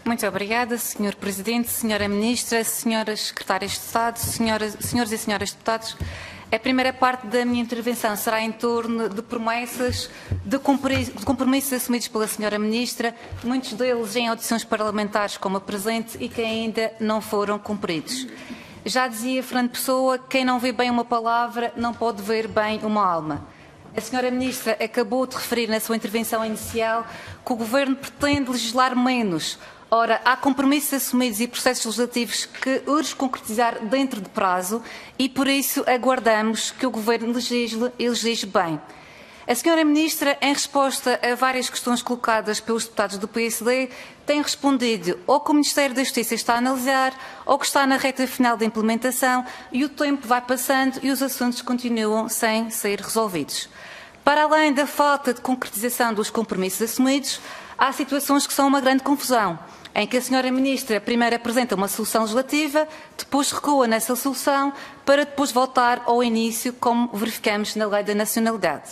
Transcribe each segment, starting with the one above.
Muito obrigada, Sr. Presidente, Sra. Ministra, Sras. Secretárias de Estado, Senhores e Senhoras Deputados. A primeira parte da minha intervenção será em torno de promessas, de compromissos assumidos pela Sra. Ministra, muitos deles em audições parlamentares como a presente e que ainda não foram cumpridos. Já dizia Fernando Pessoa, quem não vê bem uma palavra não pode ver bem uma alma. A Sra. Ministra acabou de referir na sua intervenção inicial que o Governo pretende legislar menos. Ora, há compromissos assumidos e processos legislativos que urge concretizar dentro de prazo e, por isso, aguardamos que o Governo legisle e legisle bem. A Sra. Ministra, em resposta a várias questões colocadas pelos deputados do PSD, tem respondido ou que o Ministério da Justiça está a analisar ou que está na reta final da implementação e o tempo vai passando e os assuntos continuam sem ser resolvidos. Para além da falta de concretização dos compromissos assumidos, há situações que são uma grande confusão, em que a Sra. Ministra primeiro apresenta uma solução legislativa, depois recua nessa solução, para depois voltar ao início, como verificamos na Lei da Nacionalidade.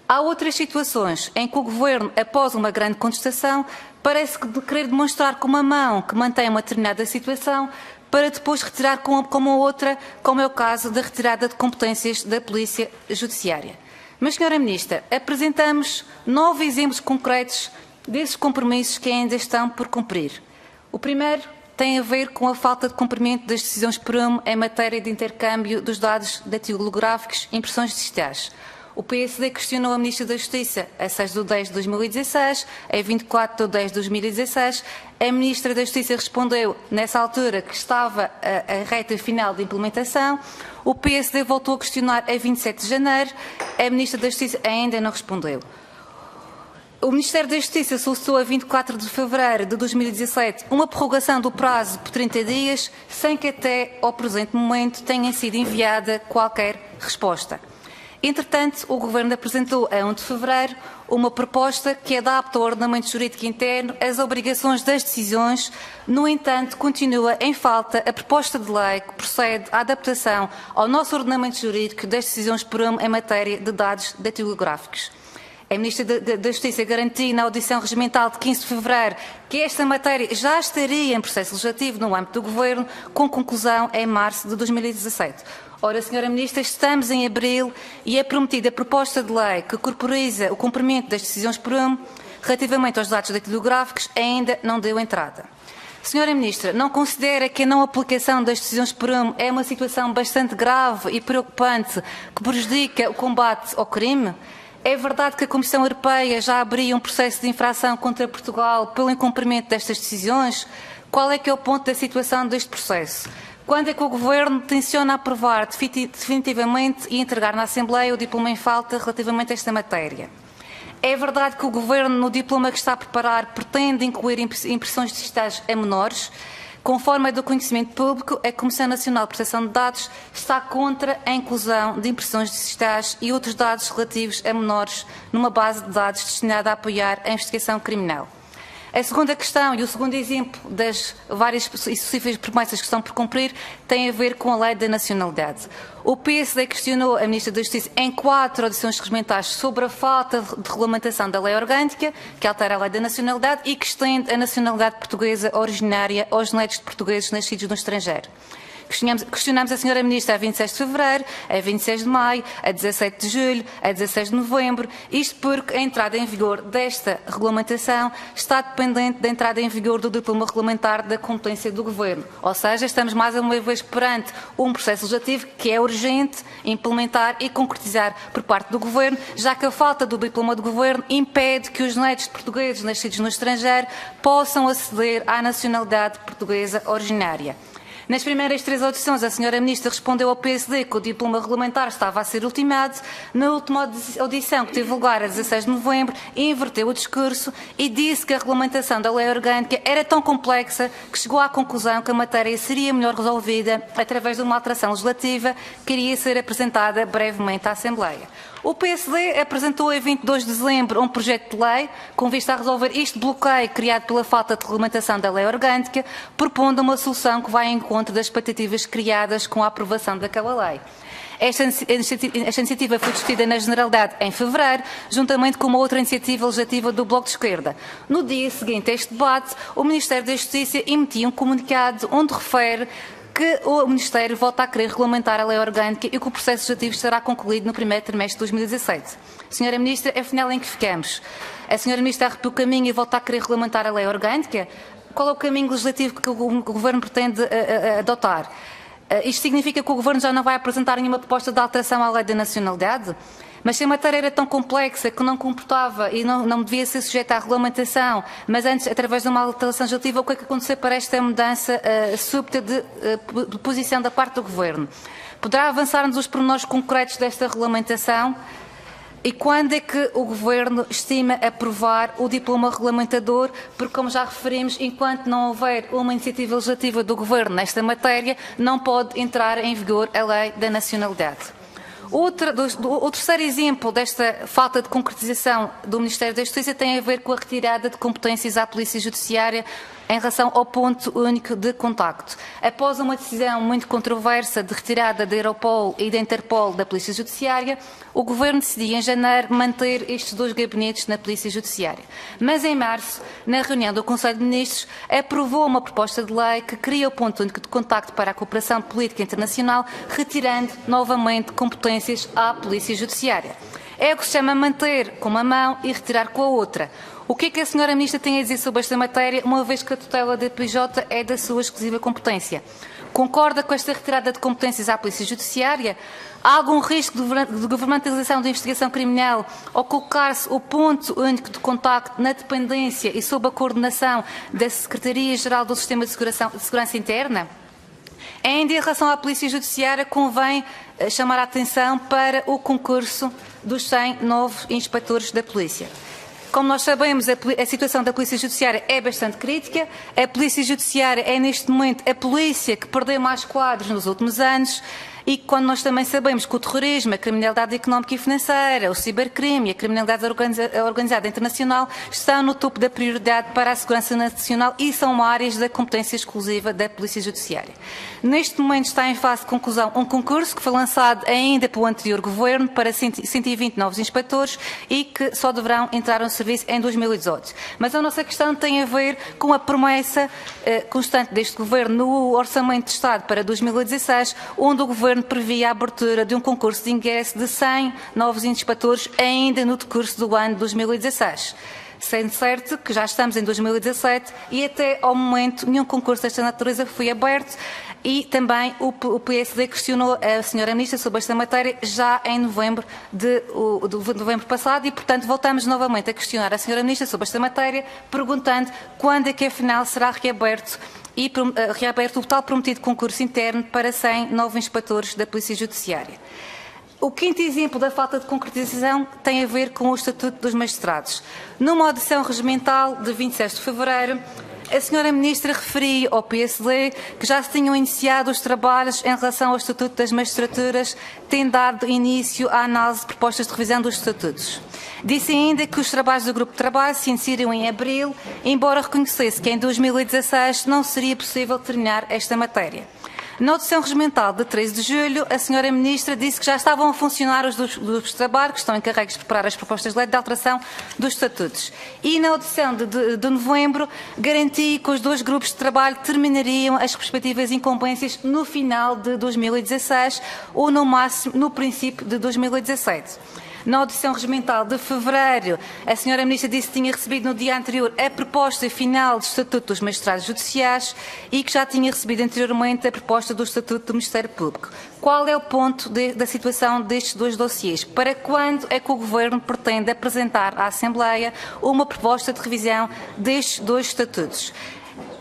Há outras situações em que o Governo, após uma grande contestação, parece querer demonstrar com uma mão que mantém uma determinada situação, para depois retirar com a outra, como é o caso da retirada de competências da Polícia Judiciária. Mas, Sra. Ministra, apresentamos 9 exemplos concretos desses compromissos que ainda estão por cumprir. O primeiro tem a ver com a falta de cumprimento das decisões PRUM em matéria de intercâmbio dos dados datilográficos e impressões digitais. O PSD questionou a Ministra da Justiça a 6 de 10 de 2016, a 24 de 10 de 2016. A Ministra da Justiça respondeu, nessa altura, que estava a reta final de implementação. O PSD voltou a questionar a 27 de janeiro. A Ministra da Justiça ainda não respondeu. O Ministério da Justiça solicitou a 24 de fevereiro de 2017 uma prorrogação do prazo por 30 dias, sem que até ao presente momento tenha sido enviada qualquer resposta. Entretanto, o Governo apresentou a 1 de fevereiro uma proposta que adapta ao ordenamento jurídico interno as obrigações das decisões. No entanto, continua em falta a proposta de lei que procede à adaptação ao nosso ordenamento jurídico das decisões PRUM em matéria de dados datilográficos. A Ministra da Justiça garantiu na audição regimental de 15 de fevereiro que esta matéria já estaria em processo legislativo no âmbito do Governo, com conclusão em março de 2017. Ora, Sra. Ministra, estamos em abril e é prometida a proposta de lei que corporiza o cumprimento das decisões PRUM relativamente aos dados datilográficos ainda não deu entrada. Sra. Ministra, não considera que a não aplicação das decisões PRUM é uma situação bastante grave e preocupante que prejudica o combate ao crime? É verdade que a Comissão Europeia já abriu um processo de infração contra Portugal pelo incumprimento destas decisões? Qual é que é o ponto da situação deste processo? Quando é que o Governo tenciona aprovar definitivamente e entregar na Assembleia o diploma em falta relativamente a esta matéria? É verdade que o Governo, no diploma que está a preparar, pretende incluir impressões digitais a menores? Conforme é do conhecimento público, a Comissão Nacional de Proteção de Dados está contra a inclusão de impressões digitais e outros dados relativos a menores numa base de dados destinada a apoiar a investigação criminal. A segunda questão e o segundo exemplo das várias e sucessivas promessas que estão por cumprir tem a ver com a Lei da Nacionalidade. O PSD questionou a Ministra da Justiça em 4 audições regimentais sobre a falta de regulamentação da lei orgânica, que altera a Lei da Nacionalidade e que estende a nacionalidade portuguesa originária aos genéticos de portugueses nascidos no estrangeiro. Questionamos a Sra. Ministra a 26 de fevereiro, a 26 de maio, a 17 de julho, a 16 de novembro, isto porque a entrada em vigor desta regulamentação está dependente da entrada em vigor do diploma regulamentar da competência do Governo. Ou seja, estamos mais uma vez perante um processo legislativo que é urgente implementar e concretizar por parte do Governo, já que a falta do diploma do Governo impede que os netos de portugueses nascidos no estrangeiro possam aceder à nacionalidade portuguesa originária. Nas primeiras 3 audições, a Sra. Ministra respondeu ao PSD que o diploma regulamentar estava a ser ultimado. Na última audição, que teve lugar a 16 de novembro, inverteu o discurso e disse que a regulamentação da lei orgânica era tão complexa que chegou à conclusão que a matéria seria melhor resolvida através de uma alteração legislativa que iria ser apresentada brevemente à Assembleia. O PSD apresentou a 22 de dezembro um projeto de lei com vista a resolver este bloqueio criado pela falta de regulamentação da lei orgânica, propondo uma solução que vai em conta das expectativas criadas com a aprovação daquela lei. Esta iniciativa foi discutida na Generalidade em fevereiro, juntamente com uma outra iniciativa legislativa do Bloco de Esquerda. No dia seguinte a este debate, o Ministério da Justiça emitiu um comunicado onde refere que o Ministério volta a querer regulamentar a lei orgânica e que o processo legislativo estará concluído no primeiro trimestre de 2017. Senhora Ministra, afinal em que ficamos? A Senhora Ministra arrepiou o caminho e volta a querer regulamentar a lei orgânica? Qual é o caminho legislativo que o Governo pretende adotar? Isto significa que o Governo já não vai apresentar nenhuma proposta de alteração à lei da nacionalidade? Mas se a matéria era tão complexa que não comportava e não devia ser sujeita à regulamentação, mas antes, através de uma alteração legislativa, o que é que aconteceu para esta mudança súbita de posição da parte do Governo? Poderá avançar-nos os pormenores concretos desta regulamentação? E quando é que o Governo estima aprovar o diploma regulamentador? Porque, como já referimos, enquanto não houver uma iniciativa legislativa do Governo nesta matéria, não pode entrar em vigor a lei da nacionalidade. O terceiro exemplo desta falta de concretização do Ministério da Justiça tem a ver com a retirada de competências à Polícia Judiciária em relação ao ponto único de contacto. Após uma decisão muito controversa de retirada da Europol e da Interpol da Polícia Judiciária, o Governo decidiu em janeiro manter estes dois gabinetes na Polícia Judiciária. Mas em março, na reunião do Conselho de Ministros, aprovou uma proposta de lei que cria o ponto único de contacto para a cooperação política internacional, retirando novamente competências à Polícia Judiciária. É o que se chama manter com uma mão e retirar com a outra. O que é que a Senhora Ministra tem a dizer sobre esta matéria, uma vez que a tutela da PJ é da sua exclusiva competência? Concorda com esta retirada de competências à Polícia Judiciária? Há algum risco de governamentalização da investigação criminal ao colocar-se o ponto único de contacto na dependência e sob a coordenação da Secretaria-Geral do Sistema de Segurança Interna? Ainda em relação à Polícia Judiciária, convém chamar a atenção para o concurso dos 100 novos inspectores da Polícia. Como nós sabemos, a situação da Polícia Judiciária é bastante crítica. A Polícia Judiciária é, neste momento, a polícia que perdeu mais quadros nos últimos anos. E quando nós também sabemos que o terrorismo, a criminalidade económica e financeira, o cibercrime e a criminalidade organizada internacional estão no topo da prioridade para a segurança nacional e são áreas da competência exclusiva da Polícia Judiciária. Neste momento está em fase de conclusão um concurso que foi lançado ainda pelo anterior Governo para 120 novos inspectores e que só deverão entrar no serviço em 2018. Mas a nossa questão tem a ver com a promessa constante deste Governo no Orçamento de Estado para 2016, onde o Governo previa a abertura de um concurso de ingresso de 100 novos inspectores ainda no decurso do ano de 2016. Sendo certo que já estamos em 2017 e até ao momento nenhum concurso desta natureza foi aberto e também o PSD questionou a Senhora Ministra sobre esta matéria já em novembro passado e, portanto, voltamos novamente a questionar a Senhora Ministra sobre esta matéria, perguntando quando é que afinal será reaberto o tal prometido concurso interno para 100 novos inspectores da Polícia Judiciária. O quinto exemplo da falta de concretização tem a ver com o Estatuto dos Magistrados. Numa audição regimental de 26 de fevereiro, a Senhora Ministra referia ao PSD que já se tinham iniciado os trabalhos em relação ao Estatuto das Magistraturas, tendo dado início à análise de propostas de revisão dos estatutos. Disse ainda que os trabalhos do Grupo de Trabalho se iniciariam em abril, embora reconhecesse que em 2016 não seria possível terminar esta matéria. Na audição regimental de 13 de julho, a Senhora Ministra disse que já estavam a funcionar os grupos de trabalho que estão encarregues de preparar as propostas de lei de alteração dos estatutos. E na audição de novembro, garantiu que os dois grupos de trabalho terminariam as respectivas incumbências no final de 2016 ou, no máximo, no princípio de 2017. Na audição regimental de fevereiro, a Senhora Ministra disse que tinha recebido no dia anterior a proposta final do Estatuto dos Magistrados Judiciais e que já tinha recebido anteriormente a proposta do Estatuto do Ministério Público. Qual é o ponto da situação destes dois dossiês? Para quando é que o Governo pretende apresentar à Assembleia uma proposta de revisão destes dois estatutos?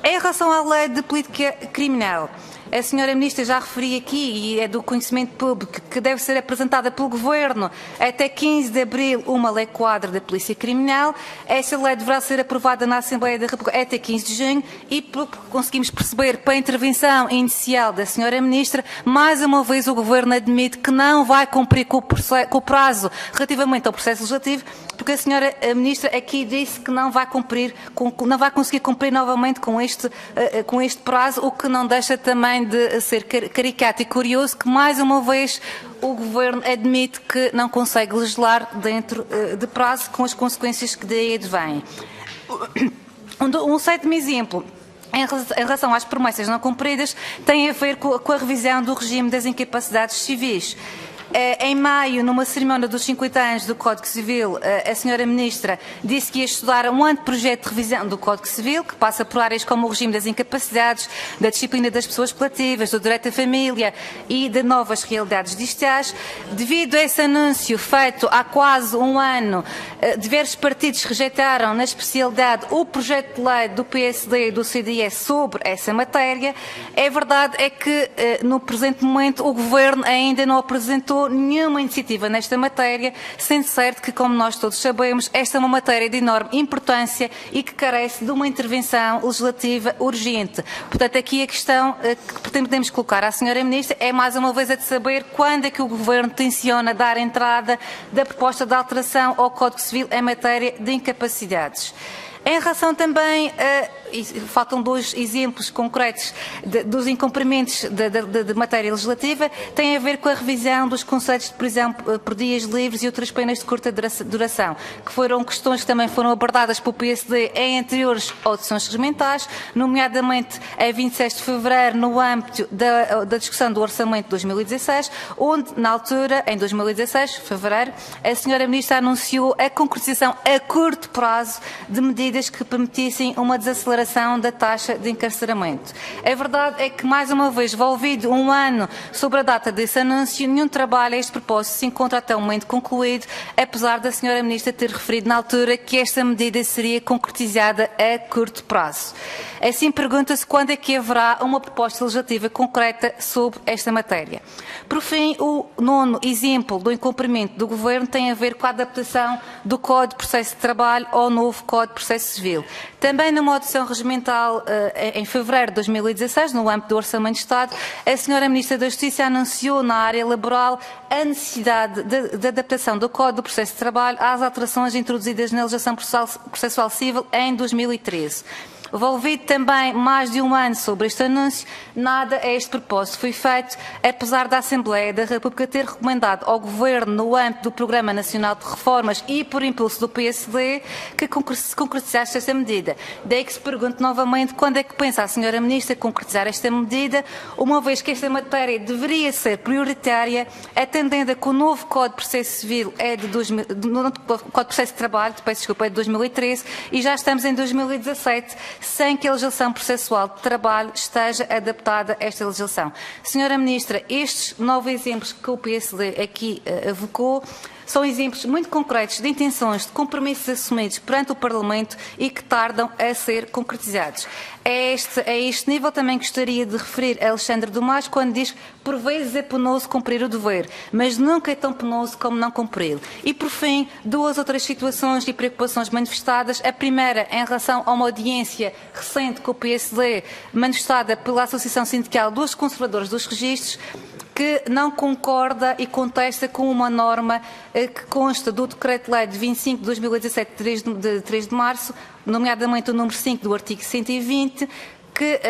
Em relação à lei de política criminal, a Senhora Ministra já referia aqui, e é do conhecimento público, que deve ser apresentada pelo Governo até 15 de abril uma lei quadro da Polícia Criminal. Essa lei deverá ser aprovada na Assembleia da República até 15 de junho e, pelo que conseguimos perceber, para a intervenção inicial da Senhora Ministra, mais uma vez o Governo admite que não vai cumprir com o prazo relativamente ao processo legislativo, porque a Senhora Ministra aqui disse que não vai conseguir cumprir novamente com este prazo, o que não deixa também além de ser caricato e curioso, que mais uma vez o Governo admite que não consegue legislar dentro de prazo, com as consequências que daí advêm. Um sétimo exemplo, em relação às promessas não cumpridas, tem a ver com a revisão do regime das incapacidades civis. Em maio, numa cerimónia dos 50 anos do Código Civil, a senhora Ministra disse que ia estudar um anteprojeto de revisão do Código Civil, que passa por áreas como o regime das incapacidades, da disciplina das pessoas coletivas, do direito à família e de novas realidades digitais. Devido a esse anúncio feito há quase um ano, diversos partidos rejeitaram, na especialidade, o projeto de lei do PSD e do CDS sobre essa matéria. A verdade é que, no presente momento, o Governo ainda não apresentou nenhuma iniciativa nesta matéria, sendo certo que, como nós todos sabemos, esta é uma matéria de enorme importância e que carece de uma intervenção legislativa urgente. Portanto, aqui a questão que pretendemos colocar à senhora Ministra é, mais uma vez, a de saber quando é que o Governo tenciona dar entrada da proposta de alteração ao Código Civil em matéria de incapacidades. Em relação também, faltam dois exemplos concretos dos incumprimentos de matéria legislativa, tem a ver com a revisão dos conceitos de prisão por dias livres e outras penas de curta duração, que foram questões que também foram abordadas pelo PSD em anteriores audições regimentais, nomeadamente a 26 de fevereiro, no âmbito da discussão do Orçamento de 2016, onde, na altura, em 2016, fevereiro, a senhora Ministra anunciou a concretização a curto prazo de medidas que permitissem uma desaceleração da taxa de encarceramento. A verdade é que, mais uma vez, envolvido um ano sobre a data desse anúncio, nenhum trabalho a este propósito se encontra até o momento concluído, apesar da senhora Ministra ter referido na altura que esta medida seria concretizada a curto prazo. Assim, pergunta-se quando é que haverá uma proposta legislativa concreta sobre esta matéria. Por fim, o nono exemplo do incumprimento do Governo tem a ver com a adaptação do Código de Processo de Trabalho ao novo Código de Processo Civil. Também numa audição regimental em fevereiro de 2016, no âmbito do Orçamento de Estado, a senhora Ministra da Justiça anunciou na área laboral a necessidade de adaptação do Código do Processo de Trabalho às alterações introduzidas na legislação processual civil em 2013. Envolvido também mais de um ano sobre este anúncio, nada a este propósito foi feito, apesar da Assembleia da República ter recomendado ao Governo, no âmbito do Programa Nacional de Reformas e por impulso do PSD, que concretizasse esta medida. Daí que se pergunte novamente quando é que pensa a senhora Ministra concretizar esta medida, uma vez que esta matéria deveria ser prioritária, atendendo a que o novo Código de Processo Civil é de Código de Processo de Trabalho, é de 2013, e já estamos em 2017, sem que a legislação processual de trabalho esteja adaptada a esta legislação. Senhora Ministra, estes 9 exemplos que o PSD aqui evocou são exemplos muito concretos de intenções, de compromissos assumidos perante o Parlamento e que tardam a ser concretizados. A este nível também gostaria de referir a Alexandre Dumas quando diz que por vezes é penoso cumprir o dever, mas nunca é tão penoso como não cumpri-lo. E por fim, duas outras situações e preocupações manifestadas. A primeira em relação a uma audiência recente com o PSD, manifestada pela Associação Sindical dos Conservadores dos Registros, que não concorda e contesta com uma norma que consta do Decreto-Lei de 25 de 2017, de 3 de março, nomeadamente o número 5 do artigo 120, que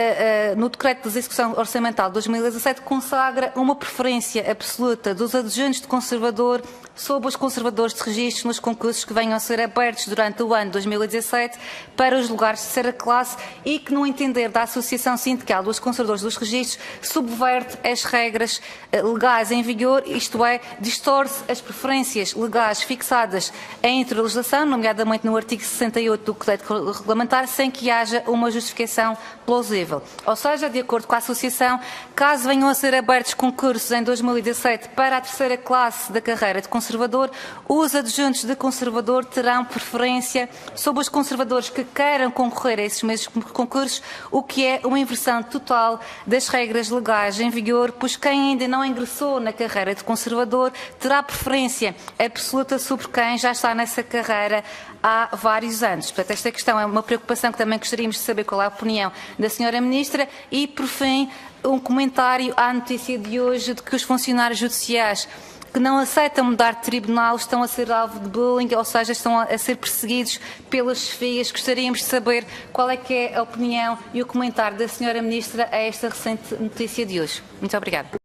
no Decreto de Execução Orçamental de 2017 consagra uma preferência absoluta dos adjuntos de conservador sobre os conservadores de registros nos concursos que venham a ser abertos durante o ano de 2017 para os lugares de terceira classe e que, no entender da Associação Sindical dos Conservadores dos Registros, subverte as regras legais em vigor, isto é, distorce as preferências legais fixadas entre a legislação, nomeadamente no artigo 68 do Código Regulamentar, sem que haja uma justificação plausível. Ou seja, de acordo com a Associação, caso venham a ser abertos concursos em 2017 para a terceira classe da carreira de conservador, os adjuntos de conservador terão preferência sobre os conservadores que queiram concorrer a esses mesmos concursos, o que é uma inversão total das regras legais em vigor, pois quem ainda não ingressou na carreira de conservador terá preferência absoluta sobre quem já está nessa carreira há vários anos. Portanto, esta questão é uma preocupação que também gostaríamos de saber qual é a opinião da senhora Ministra. E, por fim, um comentário à notícia de hoje de que os funcionários judiciais que não aceitam mudar de tribunal estão a ser alvo de bullying, ou seja, estão a ser perseguidos pelas chefias. Gostaríamos de saber qual é que é a opinião e o comentário da Sra. Ministra a esta recente notícia de hoje. Muito obrigada.